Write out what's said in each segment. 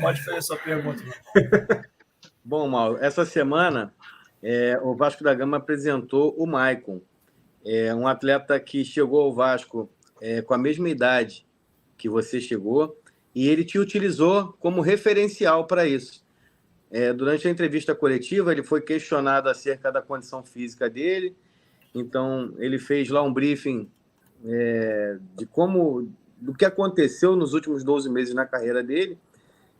Pode fazer a sua pergunta. Bom, Mauro, essa semana o Vasco da Gama apresentou o Maicon, um atleta que chegou ao Vasco com a mesma idade que você chegou, e ele te utilizou como referencial para isso. Durante a entrevista coletiva, ele foi questionado acerca da condição física dele, então ele fez lá um briefing do que aconteceu nos últimos 12 meses na carreira dele,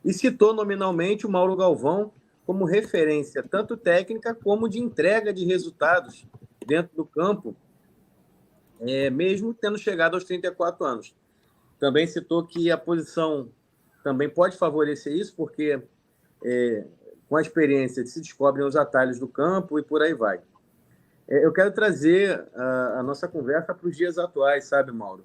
e citou nominalmente o Mauro Galvão como referência, tanto técnica como de entrega de resultados dentro do campo, mesmo tendo chegado aos 34 anos. Também citou que a posição também pode favorecer isso, porque com a experiência se descobrem os atalhos do campo e por aí vai. Eu quero trazer a nossa conversa para os dias atuais, sabe, Mauro?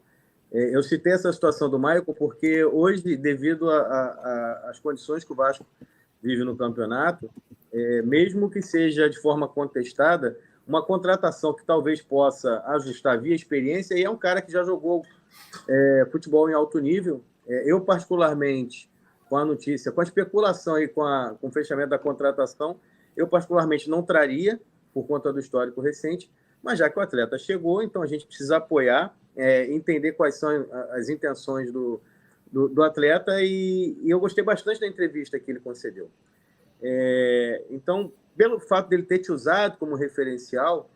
Eu citei essa situação do Maicon porque hoje, devido às condições que o Vasco vive no campeonato, mesmo que seja de forma contestada, uma contratação que talvez possa ajustar via experiência, e é um cara que já jogou futebol em alto nível. Eu, particularmente, com a notícia, com a especulação e com o fechamento da contratação, eu, particularmente, não traria, por conta do histórico recente, mas já que o atleta chegou, então a gente precisa apoiar, entender quais são as intenções do atleta, e eu gostei bastante da entrevista que ele concedeu. Então, pelo fato dele ter te usado como referencial,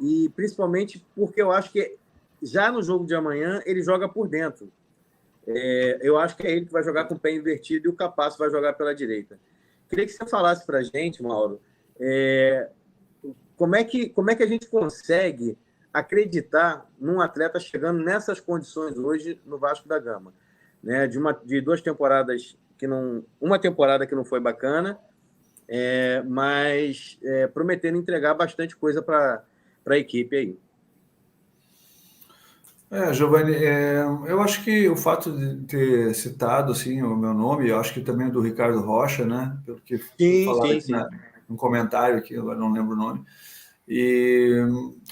e principalmente porque eu acho que já no jogo de amanhã ele joga por dentro. Eu acho que é ele que vai jogar com o pé invertido e o Capasso vai jogar pela direita. Queria que você falasse para a gente, Mauro, como é que a gente consegue acreditar num atleta chegando nessas condições hoje no Vasco da Gama, né? De 2 temporadas uma temporada que não foi bacana, mas prometendo entregar bastante coisa para a equipe aí. Giovanni, eu acho que o fato de ter citado assim, o meu nome, eu acho que também do Ricardo Rocha, né? Porque falaram sim. Um comentário aqui, agora não lembro o nome. E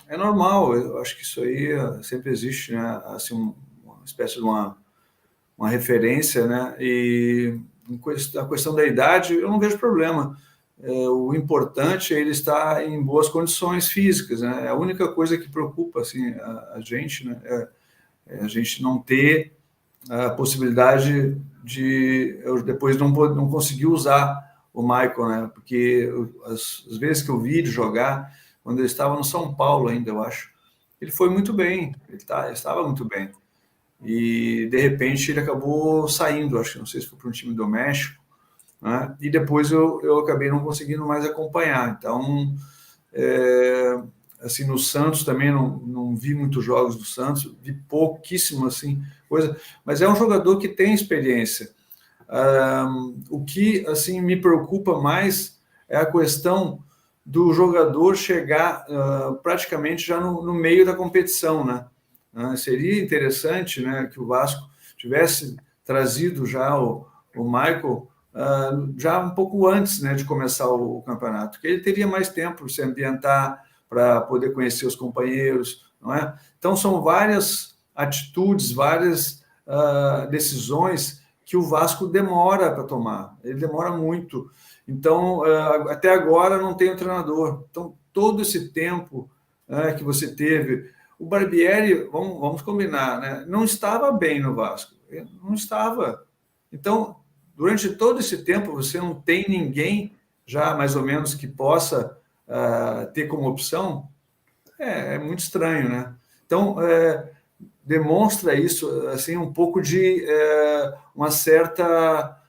é normal, eu acho que isso aí sempre existe, né? Assim, uma espécie de uma referência, né? E a questão da idade, eu não vejo problema. O importante é ele estar em boas condições físicas, né? É a única coisa que preocupa assim, a gente, né? A gente não ter a possibilidade de eu depois não conseguir usar o Maicon, né? Porque as vezes que eu vi ele jogar, quando ele estava no São Paulo ainda, eu acho, ele foi muito bem, ele estava muito bem. E, de repente, ele acabou saindo, acho que não sei se foi para um time do México, né? E depois eu acabei não conseguindo mais acompanhar. Então, assim, no Santos também não vi muitos jogos do Santos, vi pouquíssimo, assim, coisa, mas é um jogador que tem experiência. O que, assim, me preocupa mais é a questão do jogador chegar praticamente já no meio da competição, né? Seria interessante, né, que o Vasco tivesse trazido já o Michael já um pouco antes, né, de começar o campeonato, que ele teria mais tempo para se ambientar, para poder conhecer os companheiros, não é? Então, são várias atitudes, várias decisões que o Vasco demora para tomar, ele demora muito. Então, até agora não tem um treinador. Então, todo esse tempo que você teve, o Barbieri, vamos combinar, né? Não estava bem no Vasco, não estava. Então, durante todo esse tempo, você não tem ninguém já mais ou menos que possa ter como opção, é muito estranho, né? Então, demonstra isso, assim, um pouco de uma certa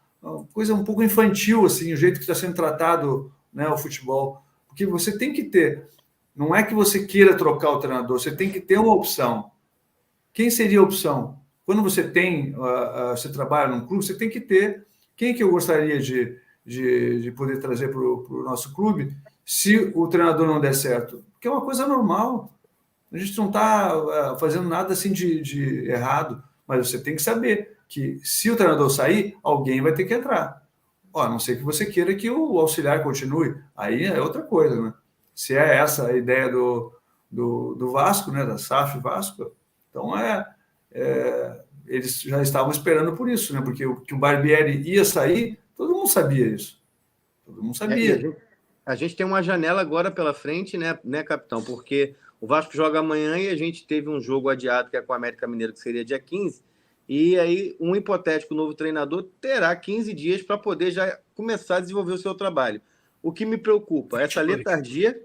coisa um pouco infantil, assim, o jeito que está sendo tratado, né, o futebol. Porque você tem que ter, não é que você queira trocar o treinador, você tem que ter uma opção. Quem seria a opção? Quando você você trabalha num clube, você tem que ter. Quem que eu gostaria de poder trazer para o nosso clube se o treinador não der certo? Porque é uma coisa normal. A gente não está fazendo nada assim de errado, mas você tem que saber que se o treinador sair, alguém vai ter que entrar. A não ser que você queira que o auxiliar continue, aí é outra coisa, né? Se é essa a ideia do Vasco, né, da SAF Vasco, então eles já estavam esperando por isso, né? Porque que o Barbieri ia sair, Todo mundo sabia isso. Todo mundo sabia. A gente tem uma janela agora pela frente, né, capitão? Porque o Vasco joga amanhã e a gente teve um jogo adiado, que é com o América Mineiro, que seria dia 15, e aí um hipotético novo treinador terá 15 dias para poder já começar a desenvolver o seu trabalho. O que me preocupa, essa letargia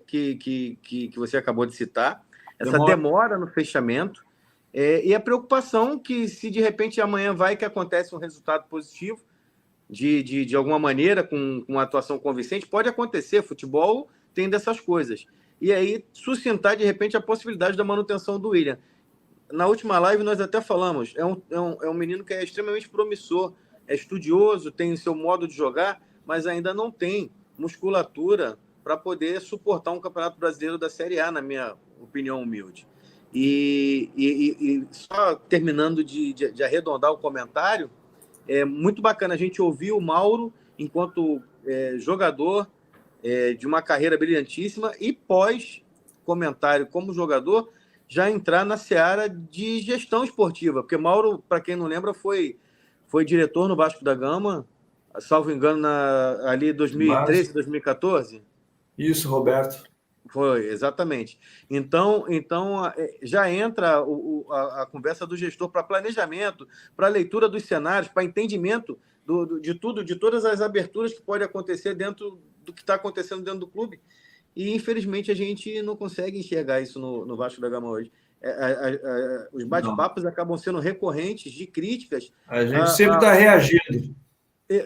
que você acabou de citar, essa demora no fechamento, e a preocupação que se de repente amanhã vai que acontece um resultado positivo, de alguma maneira, com uma atuação convincente, pode acontecer, futebol tem dessas coisas. E aí sustentar de repente a possibilidade da manutenção do William. Na última live nós até falamos, é um menino que é extremamente promissor, é estudioso, tem o seu modo de jogar, mas ainda não tem musculatura para poder suportar um Campeonato Brasileiro da Série A, na minha opinião humilde. E só terminando de arredondar o comentário, é muito bacana a gente ouvir o Mauro enquanto jogador de uma carreira brilhantíssima e pós-comentário como jogador, já entrar na seara de gestão esportiva, porque Mauro, para quem não lembra, foi diretor no Vasco da Gama, salvo engano, ali 2013, 2014. Isso, Roberto. Foi, exatamente. Então já entra a conversa do gestor para planejamento, para leitura dos cenários, para entendimento de tudo, de todas as aberturas que podem acontecer dentro do que está acontecendo dentro do clube. E, infelizmente, a gente não consegue enxergar isso no Vasco da Gama hoje. Os bate-papos acabam sendo recorrentes de críticas. A gente sempre está reagindo.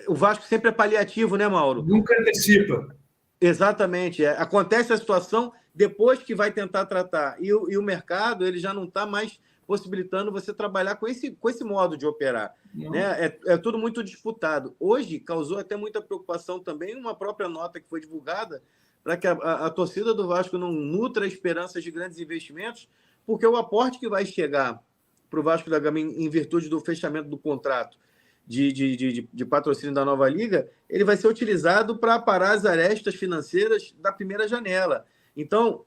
O Vasco sempre é paliativo, né, Mauro? Nunca antecipa. Exatamente. Acontece a situação depois que vai tentar tratar. E o mercado ele já não está mais possibilitando você trabalhar com esse modo de operar. Né? É tudo muito disputado. Hoje, causou até muita preocupação também uma própria nota que foi divulgada para que a torcida do Vasco não nutra esperanças de grandes investimentos, porque o aporte que vai chegar para o Vasco da Gama em virtude do fechamento do contrato de patrocínio da nova liga, ele vai ser utilizado para parar as arestas financeiras da primeira janela. Então,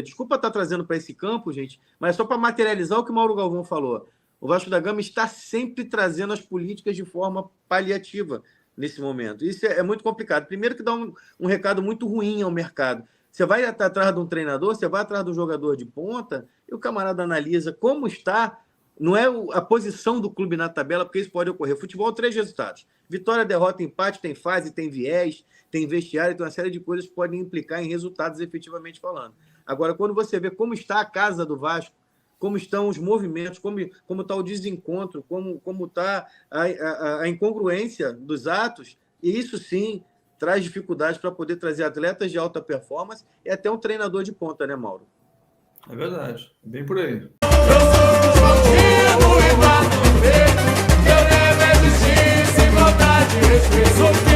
desculpa estar trazendo para esse campo, gente, mas é só para materializar o que o Mauro Galvão falou. O Vasco da Gama está sempre trazendo as políticas de forma paliativa nesse momento. Isso é muito complicado. Primeiro que dá um recado muito ruim ao mercado. Você vai atrás de um treinador, você vai atrás de um jogador de ponta, e o camarada analisa como está. Não é a posição do clube na tabela, porque isso pode ocorrer. Futebol, 3 resultados. Vitória, derrota, empate, tem fase, tem viés, tem vestiário, tem uma série de coisas que podem implicar em resultados efetivamente falando. Agora, quando você vê como está a casa do Vasco, como estão os movimentos, como está o desencontro, como está a incongruência dos atos, e isso sim traz dificuldades para poder trazer atletas de alta performance e até um treinador de ponta, né, Mauro? É verdade, é bem por aí. Eu nem existisse vontade de respeito.